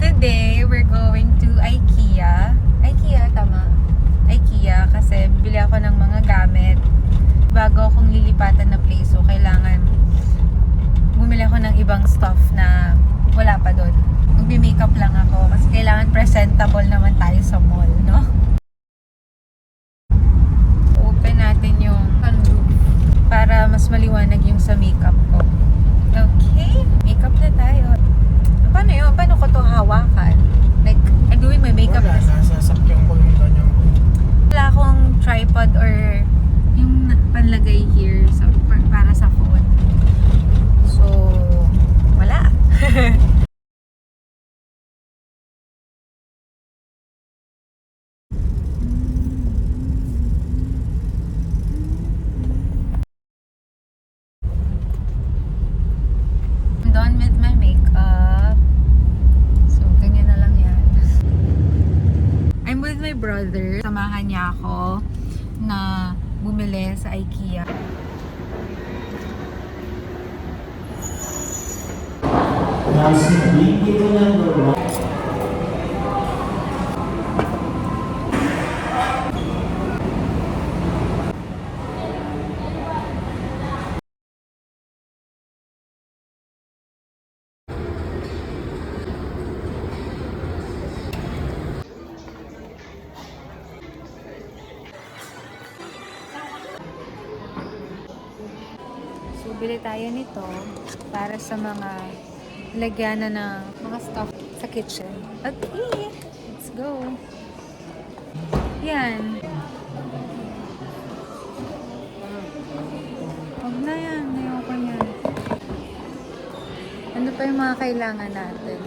Today, we're going to IKEA. IKEA, tama? IKEA kasi bibili ako ng mga gamit bago akong lilipatan na place. So, kailangan bumili ako ng ibang stuff na wala pa doon. Magbi-makeup lang ako kasi kailangan presentable naman tayo sa mall, no? Open natin yung sunroof para mas maliwanag yung sa makeup ko. Okay, makeup na tayo. Paano yun? Paano ko to hawakan? Like, I'm doing my makeup wala, kasi. nasasakyan ko yung kanyang Wala akong tripod or yung panlagay here para sa phone. So, wala. I'm done with my makeup. So, ganyan na lang yan. I'm with my brother. Samahan niya ako na bumili sa IKEA. So, bili tayo nito para sa mga lagyanan ng mga stuff sa kitchen. Okay, let's go. Yan. Huwag na yan. Ayoko yan. Ano pa yung mga kailangan natin?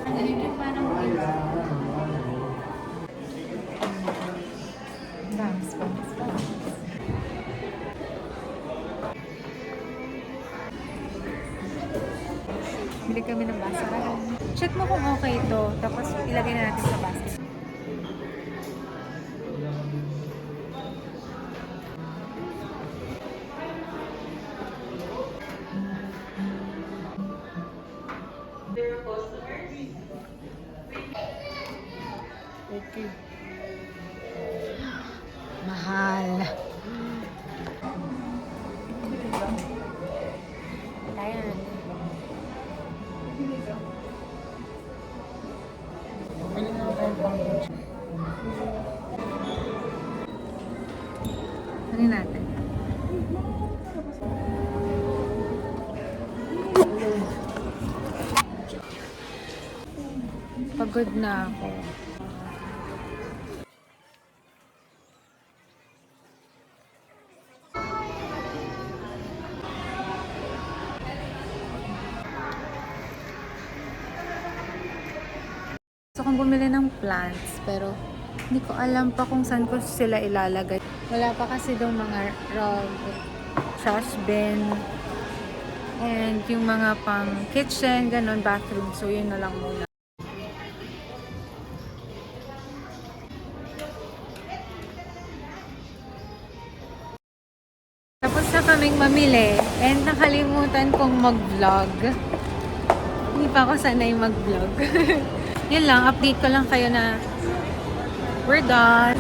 Ano yung parang bangs. Bili kami ng basurahan. Check mo kung okay ito, tapos ilagay na natin sa basket. okay. Mahal. Ayan. Ano na tayo pang Ano natin? Pagod na ako. Gusto kong bumili ng plants pero hindi ko alam pa kung saan ko sila ilalagay. Wala pa kasi daw mga rug, trash bin, and yung mga pang kitchen, ganon, bathroom. So yun na lang muna. Tapos na kaming mamili and nakalimutan kong mag-vlog. Hindi pa ako sanay mag-vlog. Yun lang, update ko lang kayo na we're done.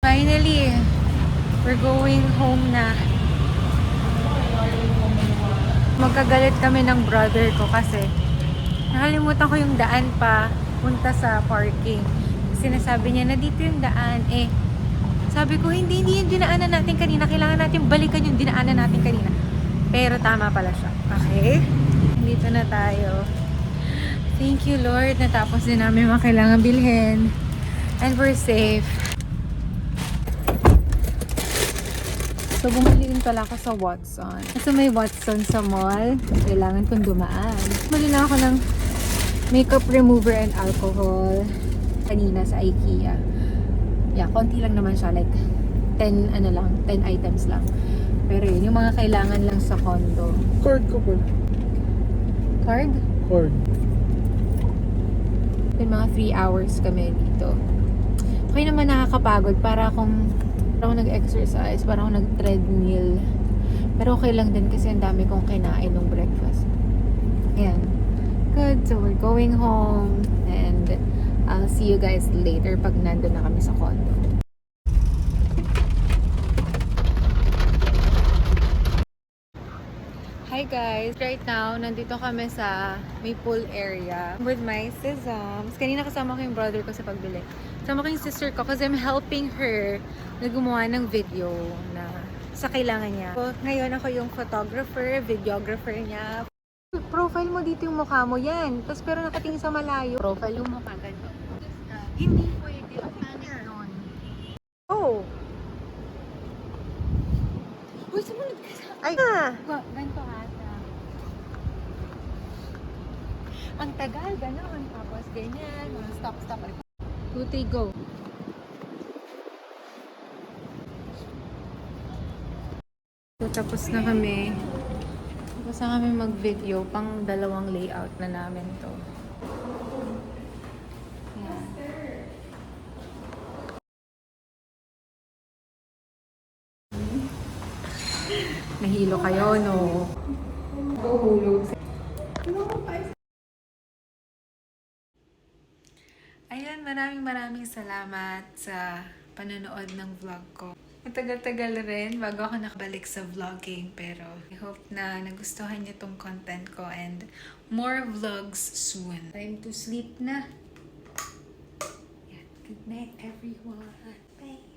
Finally, we're going home na. Magkagalit kami ng brother ko kasi nakalimutan ko yung daan pa punta sa parking. Sinasabi niya na dito yung daan. Eh, sabi ko, hindi yung dinaanan natin kanina. Kailangan natin balikan yung dinaanan natin kanina. Pero tama pala siya. Okay? Dito na tayo. Thank you, Lord. Natapos din namin mga kailangan bilhin. And we're safe. So, bumili din pala ako sa Watson. Kasi may Watson sa mall. Kailangan kong dumaan. Bumili na ako ng makeup remover and alcohol kanina sa IKEA. Yeah, konti lang naman siya. Like, 10 items lang. Pero yun, yung mga kailangan lang sa condo. cord ko po. Card? Cord. Yung mga 3 hours kami dito. Okay naman, nakakapagod. Para akong nag-exercise, para akong nag-treadmill. Pero okay lang din kasi ang dami kong kinain ng breakfast. Ayan. Good. So we're going home and I'll see you guys later pag nandun na kami sa condo. Hi guys! Right now, nandito kami sa may pool area with my sisams. Kanina kasama ko yung brother ko sa pagbili. Kasama ko yung sister ko kasi I'm helping her na gumawa ng video na sa kailangan niya. So, ngayon ako yung photographer, videographer niya. Profile mo dito yung mukha mo yan. Tapos pero nakatingin sa malayo. Profile yung mukha ganito. Hindi pwede. Pangit nun. Oh! Uy, sumunod ka sa Ay! ganito ata. Ang tagal, gano'n. Tapos ganyan. Stop. Tuti, go. So, tapos na kami. Tapos na kami mag-video. Pang dalawang layout na namin to. Ayan. Nahilo kayo, no? Huhulog. Ayan, maraming salamat sa panonood ng vlog ko. Matagal-tagal rin bago ako nakabalik sa vlogging, pero I hope na nagustuhan niyo tong content ko and more vlogs soon. Time to sleep na. Yan. Good night, everyone. Bye.